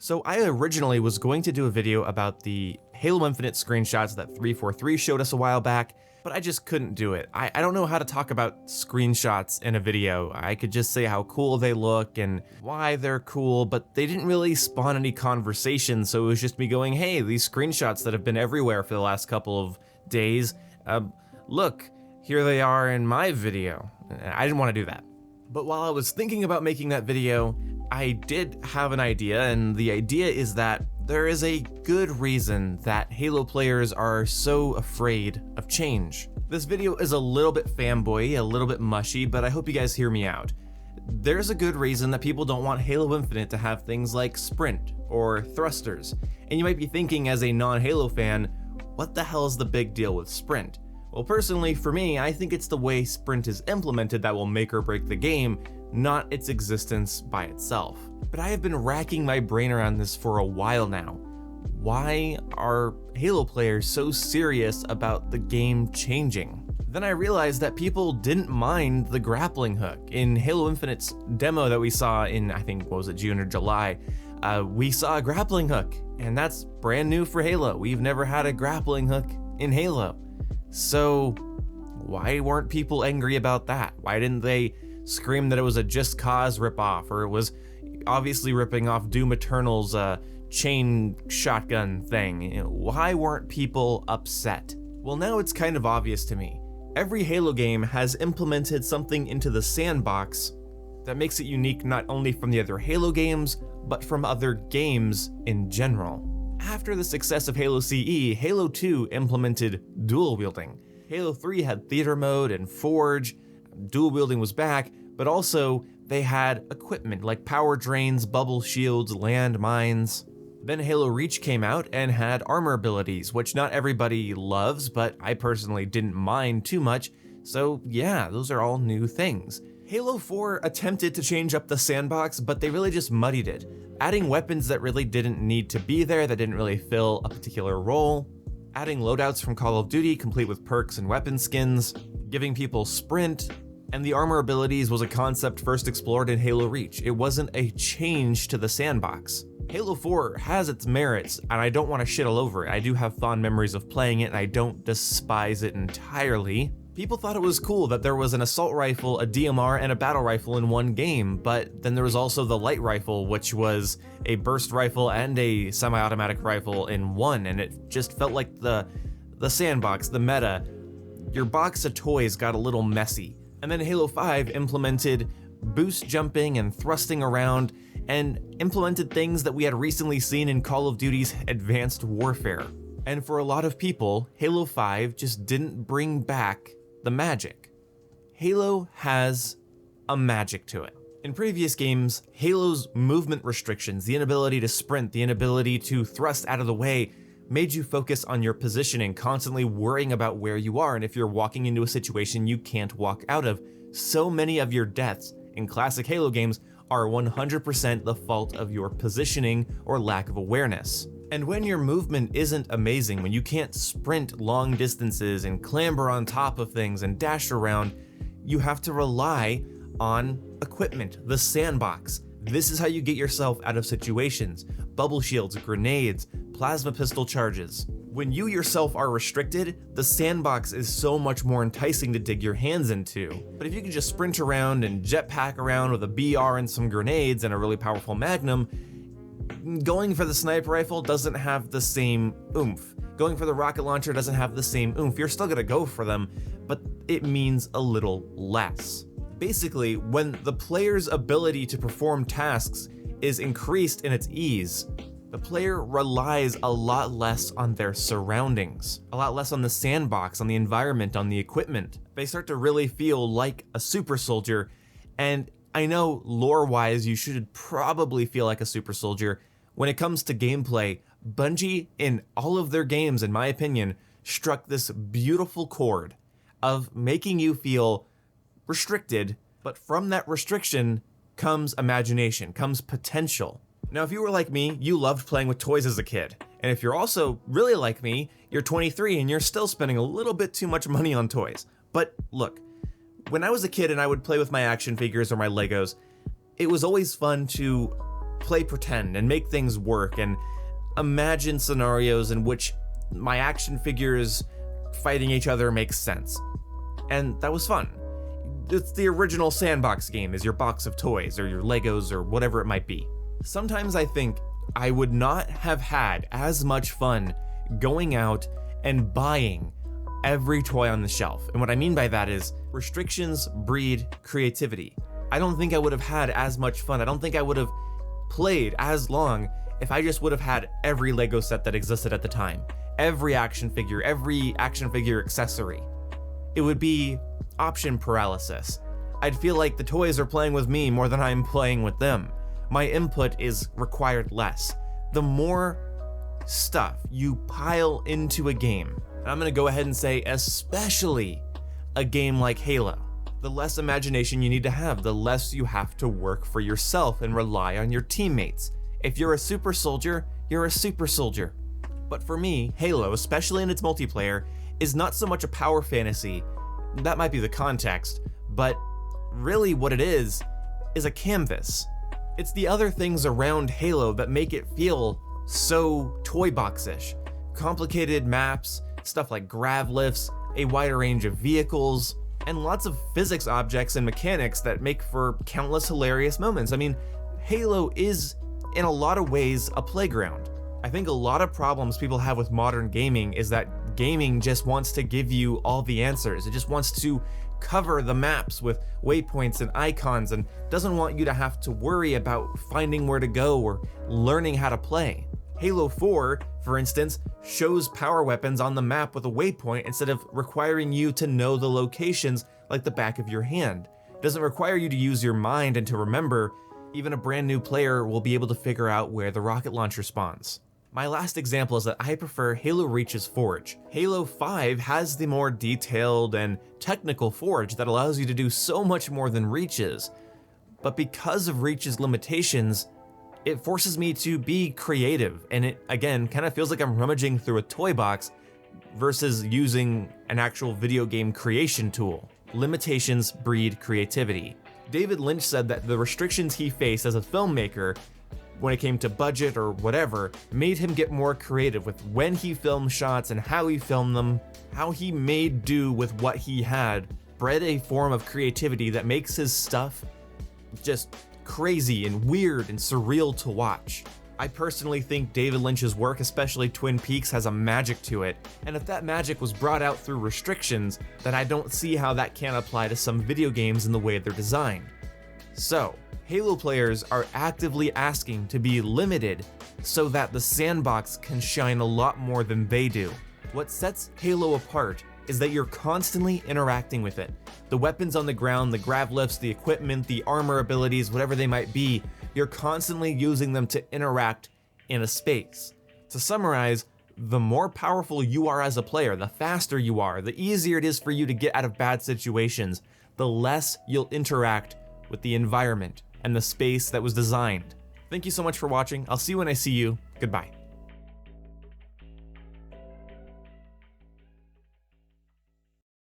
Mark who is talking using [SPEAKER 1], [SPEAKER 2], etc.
[SPEAKER 1] So I originally was going to do a video about the Halo Infinite screenshots that 343 showed us a while back, but I just couldn't do it. I don't know how to talk about screenshots in a video. I could just say how cool they look and why they're cool, but they didn't really spawn any conversation, so it was just me going, hey, these screenshots that have been everywhere for the last couple of days, look, here they are in my video. I didn't want to do that. But while I was thinking about making that video, I did have an idea, and the idea is that there is a good reason that Halo players are so afraid of change. This video is a little bit fanboy, a little bit mushy, but I hope you guys hear me out. There's a good reason that people don't want Halo Infinite to have things like sprint or thrusters, and you might be thinking as a non-Halo fan, what the hell is the big deal with sprint? Well, personally, for me, I think it's the way sprint is implemented that will make or break the game, not its existence by itself. But I have been racking my brain around this for a while now. Why are Halo players so serious about the game changing? Then I realized that people didn't mind the grappling hook. In Halo Infinite's demo that we saw in, I think, what was it, June or July, we saw a grappling hook, and that's brand new for Halo. We've never had a grappling hook in Halo. So why weren't people angry about that? Why didn't they scream that it was a Just Cause ripoff, or it was obviously ripping off Doom Eternal's chain shotgun thing? Why weren't people upset? Well, now it's kind of obvious to me. Every Halo game has implemented something into the sandbox that makes it unique not only from the other Halo games, but from other games in general. After the success of Halo CE, Halo 2 implemented dual wielding. Halo 3 had theater mode and Forge, dual wielding was back, but also they had equipment like power drains, bubble shields, land mines. Then Halo Reach came out and had armor abilities, which not everybody loves, but I personally didn't mind too much, so yeah, those are all new things. Halo 4 attempted to change up the sandbox, but they really just muddied it, adding weapons that really didn't need to be there, that didn't really fill a particular role, adding loadouts from Call of Duty complete with perks and weapon skins, giving people sprint, and the armor abilities was a concept first explored in Halo Reach. It wasn't a change to the sandbox. Halo 4 has its merits, and I don't want to shit all over it. I do have fond memories of playing it, and I don't despise it entirely. People thought it was cool that there was an assault rifle, a DMR, and a battle rifle in one game, but then there was also the light rifle, which was a burst rifle and a semi-automatic rifle in one, and it just felt like the sandbox, the meta. Your box of toys got a little messy. And then Halo 5 implemented boost jumping and thrusting around, and implemented things that we had recently seen in Call of Duty's Advanced Warfare. And for a lot of people, Halo 5 just didn't bring back the magic. Halo has a magic to it. In previous games, Halo's movement restrictions, the inability to sprint, the inability to thrust out of the way, made you focus on your positioning, constantly worrying about where you are, and if you're walking into a situation you can't walk out of. So many of your deaths in classic Halo games are 100% the fault of your positioning or lack of awareness. And when your movement isn't amazing, when you can't sprint long distances and clamber on top of things and dash around, you have to rely on equipment, the sandbox. This is how you get yourself out of situations. Bubble shields, grenades, plasma pistol charges. When you yourself are restricted, the sandbox is so much more enticing to dig your hands into. But if you can just sprint around and jetpack around with a BR and some grenades and a really powerful magnum, going for the sniper rifle doesn't have the same oomph. Going for the rocket launcher doesn't have the same oomph. You're still gonna go for them, but it means a little less. Basically, when the player's ability to perform tasks is increased in its ease, the player relies a lot less on their surroundings, a lot less on the sandbox, on the environment, on the equipment. They start to really feel like a super soldier, and I know lore-wise you should probably feel like a super soldier. When it comes to gameplay, Bungie, in all of their games, in my opinion, struck this beautiful chord of making you feel restricted, but from that restriction comes imagination, comes potential. Now, if you were like me, you loved playing with toys as a kid. And if you're also really like me, you're 23 and you're still spending a little bit too much money on toys. But look, when I was a kid and I would play with my action figures or my Legos, it was always fun to play pretend and make things work and imagine scenarios in which my action figures fighting each other makes sense. And that was fun. It's the original sandbox game, is your box of toys or your Legos or whatever it might be. Sometimes I think I would not have had as much fun going out and buying every toy on the shelf. And what I mean by that is restrictions breed creativity. I don't think I would have had as much fun. I don't think I would have played as long if I just would have had every Lego set that existed at the time. Every action figure accessory. It would be option paralysis. I'd feel like the toys are playing with me more than I'm playing with them. My input is required less. The more stuff you pile into a game, and I'm gonna go ahead and say especially a game like Halo, the less imagination you need to have, the less you have to work for yourself and rely on your teammates. If you're a super soldier, you're a super soldier. But for me, Halo, especially in its multiplayer, is not so much a power fantasy. That might be the context, but really what it is a canvas. It's the other things around Halo that make it feel so toy box-ish. Complicated maps, stuff like grav lifts, a wider range of vehicles, and lots of physics objects and mechanics that make for countless hilarious moments. I mean, Halo is, in a lot of ways, a playground. I think a lot of problems people have with modern gaming is that gaming just wants to give you all the answers. It just wants to cover the maps with waypoints and icons and doesn't want you to have to worry about finding where to go or learning how to play. Halo 4, for instance, shows power weapons on the map with a waypoint instead of requiring you to know the locations like the back of your hand. It doesn't require you to use your mind and to remember. Even a brand new player will be able to figure out where the rocket launcher spawns. My last example is that I prefer Halo Reach's Forge. Halo 5 has the more detailed and technical Forge that allows you to do so much more than Reach's. But because of Reach's limitations, it forces me to be creative, and it, again, kind of feels like I'm rummaging through a toy box versus using an actual video game creation tool. Limitations breed creativity. David Lynch said that the restrictions he faced as a filmmaker when it came to budget or whatever made him get more creative with when he filmed shots and how he filmed them, how he made do with what he had, bred a form of creativity that makes his stuff just crazy and weird and surreal to watch. I personally think David Lynch's work, especially Twin Peaks, has a magic to it, and if that magic was brought out through restrictions, then I don't see how that can't apply to some video games in the way they're designed. So, Halo players are actively asking to be limited so that the sandbox can shine a lot more than they do. What sets Halo apart is that you're constantly interacting with it. The weapons on the ground, the grav lifts, the equipment, the armor abilities, whatever they might be, you're constantly using them to interact in a space. To summarize, the more powerful you are as a player, the faster you are, the easier it is for you to get out of bad situations, the less you'll interact with the environment and the space that was designed. Thank you so much for watching. I'll see you when I see you. Goodbye.